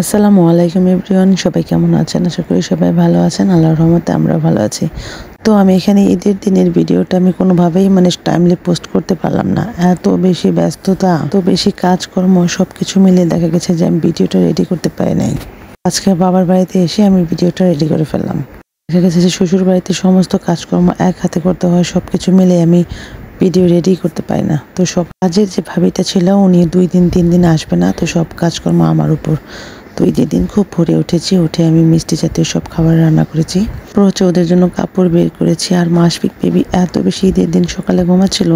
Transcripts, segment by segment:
আসসালামু আলাইকুম এভরিওয়ান, সবাই কেমন আছেন? আশা করি সবাই ভালো আছেন। আল্লাহর রহমতে আমরা ভালো আছি। তো আমি এখানে ঈদের দিনের ভিডিওটা আমি কোনোভাবেই টাইমলি পোস্ট করতে পারলাম না। এত বেশি ব্যস্ততা, এত বেশি কাজকর্ম সবকিছু মিলে দেখা গেছে যে আমি ভিডিওটা রেডি করতে পারি নাই। আজকে বাবার বাড়িতে এসে আমি ভিডিওটা রেডি করে ফেললাম। দেখা গেছে যে শ্বশুর বাড়িতে সমস্ত কাজকর্ম এক হাতে করতে হয়, সবকিছু মিলে আমি ভিডিও রেডি করতে পারি না। তো সব কাজের যে ভাবিটা ছিল উনি 2-3 দিন আসবে না, তো সব কাজকর্ম আমার উপর। তো ঈদের দিন খুব ভোরে উঠেছি, উঠে আমি মিষ্টি জাতীয় সব খাবার রান্না করেছি। হচ্ছে ওদের জন্য কাপড় বের করেছি। আর মাসফিক বেবি এত বেশি ঈদের দিন সকালে ঘুমাচ্ছিল,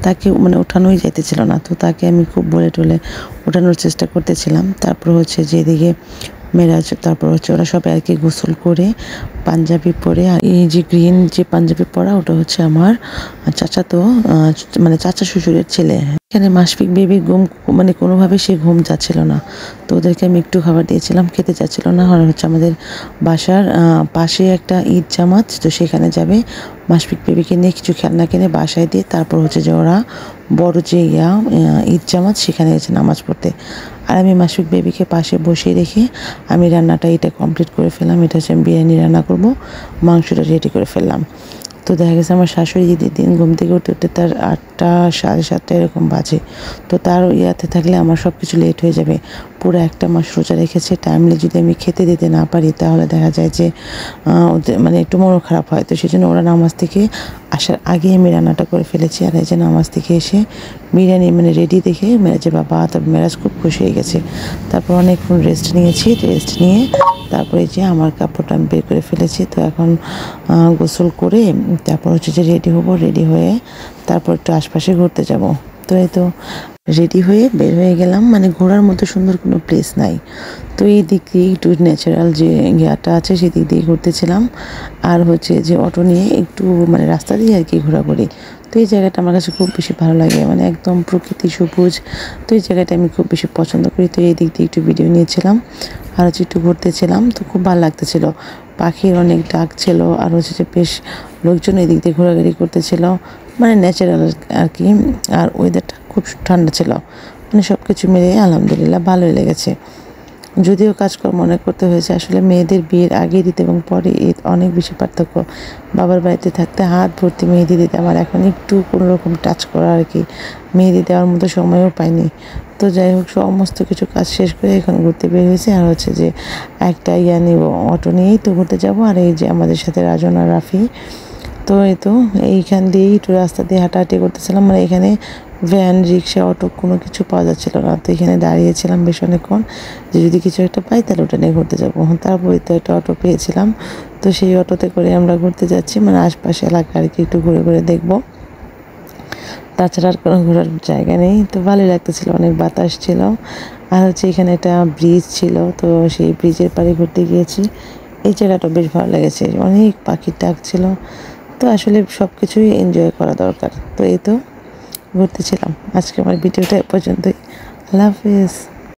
তাকে ওঠানোই যাইতেছিল না। তো তাকে আমি খুব বলে টলে ওঠানোর চেষ্টা করতেছিলাম। তারপর হচ্ছে যে এদিকে মেরাজ, তারপর হচ্ছে ওরা সবাই আর কি গোসল করে পাঞ্জাবি পরে, আর এই যে গ্রিন যে পাঞ্জাবি পরা ওটা হচ্ছে আমার চাচাতো চাচা শ্বশুরের ছেলে। এখানে মাসফিক বেবি ঘুম কোনোভাবে সে ঘুম যাচ্ছিল না। তো ওদেরকে আমি একটু খাবার দিয়েছিলাম, খেতে চাচ্ছিল না। আর হচ্ছে আমাদের বাসার পাশে একটা ঈদ জামাত, তো সেখানে যাবে। মাসফিক বেবিকে নিয়ে কিছু খেলনা কিনে বাসায় দিয়ে তারপর হচ্ছে যে ওরা বড় যে ঈদ জামাত সেখানে গেছে নামাজ পড়তে। আর আমি মাসফিক বেবিকে পাশে বসিয়ে রেখে আমি রান্নাটা এটা কমপ্লিট করে ফেললাম। এটা হচ্ছে আমি বিরিয়ানি রান্না করব, মাংসটা রেডি করে ফেললাম। তো দেখা গেছে আমার শাশুড়ি ঈদের দিন ঘুম থেকে উঠতে উঠতে তার 8টা 7:30 এরকম বাজে। তো তার ইয়াতে থাকলে আমার সব কিছু লেট হয়ে যাবে। পুরো একটা মাস রোজা রেখেছে, টাইমলি যদি আমি খেতে দিতে না পারি তাহলে দেখা যায় যে ওদের একটু মনও খারাপ হয়। তো সেই জন্য ওরা নামাজ থেকে আসার আগে আমি রান্নাটা করে ফেলেছি। আর এই যে নামাজ থেকে এসে বিরিয়ানি রেডি দেখে মেরাজের বাবা, তারপর মেরাজ খুব খুশি হয়ে গেছে। তারপর অনেকক্ষণ রেস্ট নিয়েছি, রেস্ট নিয়ে তারপরে যে আমার কাপড়টা আমি বের করে ফেলেছি। তো এখন গোসল করে তারপর হচ্ছে যে রেডি হব, রেডি হয়ে তারপর একটু আশপাশে ঘুরতে যাব। তো এই তো রেডি হয়ে বের হয়ে গেলাম। ঘোরার মতো সুন্দর কোনো প্লেস নাই। তো এই দিক দিয়ে একটু ন্যাচারাল যে ইয়াটা আছে সেই দিক দিয়ে ঘুরতেছিলাম। আর হচ্ছে যে অটো নিয়ে একটু রাস্তা দিয়ে আর কি ঘোরাঘুরি। তো এই জায়গাটা আমার কাছে খুব বেশি ভালো লাগে, একদম প্রকৃতি সবুজ। তো এই জায়গাটা আমি খুব বেশি পছন্দ করি। তো এই দিক দিয়ে একটু ভিডিও নিয়েছিলাম আর হচ্ছে একটু ঘুরতেছিলাম। তো খুব ভালো লাগতেছিল, পাখির অনেক ডাক ছিল। আর হচ্ছে যে বেশ লোকজন এই দিক দিয়ে ঘোরাঘুরি করতেছিল, ন্যাচারাল আর কি। আর ওয়েদারটা খুব ঠান্ডা ছিল, সব কিছু মিলিয়ে আলহামদুলিল্লাহ ভালোই লেগেছে। যদিও কাজকর্ম অনেক করতে হয়েছে, আসলে মেয়েদের বিয়ের আগে ঈদ এবং পরে ঈদ অনেক বেশি পার্থক্য। বাবার বাড়িতে থাকতে হাত ভর্তি মেহেদি দিতে আমার এখন একটু কোনো রকম টাচ করা আর কি মেহেদি দেওয়ার মতো সময়ও পাইনি। তো যাই হোক, সমস্ত কিছু কাজ শেষ করে এখন ঘুরতে বের হয়েছে। আর হচ্ছে যে একটা নিব, অটো নিয়েই তো ঘুরতে যাব। আর এই যে আমাদের সাথে রাজন আর রাফি। তো এই তো এইখান দিয়েই একটু রাস্তা দিয়ে হাঁটাহাঁটি করতেছিলাম। এখানে ভ্যান, রিক্সা, অটো কোনো কিছু পাওয়া যাচ্ছিল না। তো এখানে দাঁড়িয়েছিলাম বেশ অনেকক্ষণ, যে যদি কিছু একটা পাই তাহলে ওটা নিয়ে ঘুরতে যাবো। তারপরে তো একটা অটো পেয়েছিলাম। তো সেই অটোতে করে আমরা ঘুরতে যাচ্ছি, আশপাশে এলাকা আর কি একটু ঘুরে ঘুরে দেখবো। তাছাড়া আর কোনো ঘোরার জায়গা নেই। তো ভালোই লাগতেছিল, অনেক বাতাস ছিল। আর হচ্ছে এখানে একটা ব্রিজ ছিল, তো সেই ব্রিজের পাড়ে ঘুরতে গিয়েছি। এই জায়গাটা বেশ ভালো লেগেছে, অনেক পাখির ডাক ছিল। তো আসলে সব কিছুই এনজয় করা দরকার। তো এই তো ঘুরতেছিলাম। আজকে আমার ভিডিওটা এ পর্যন্তই। আল্লাহ হাফিজ।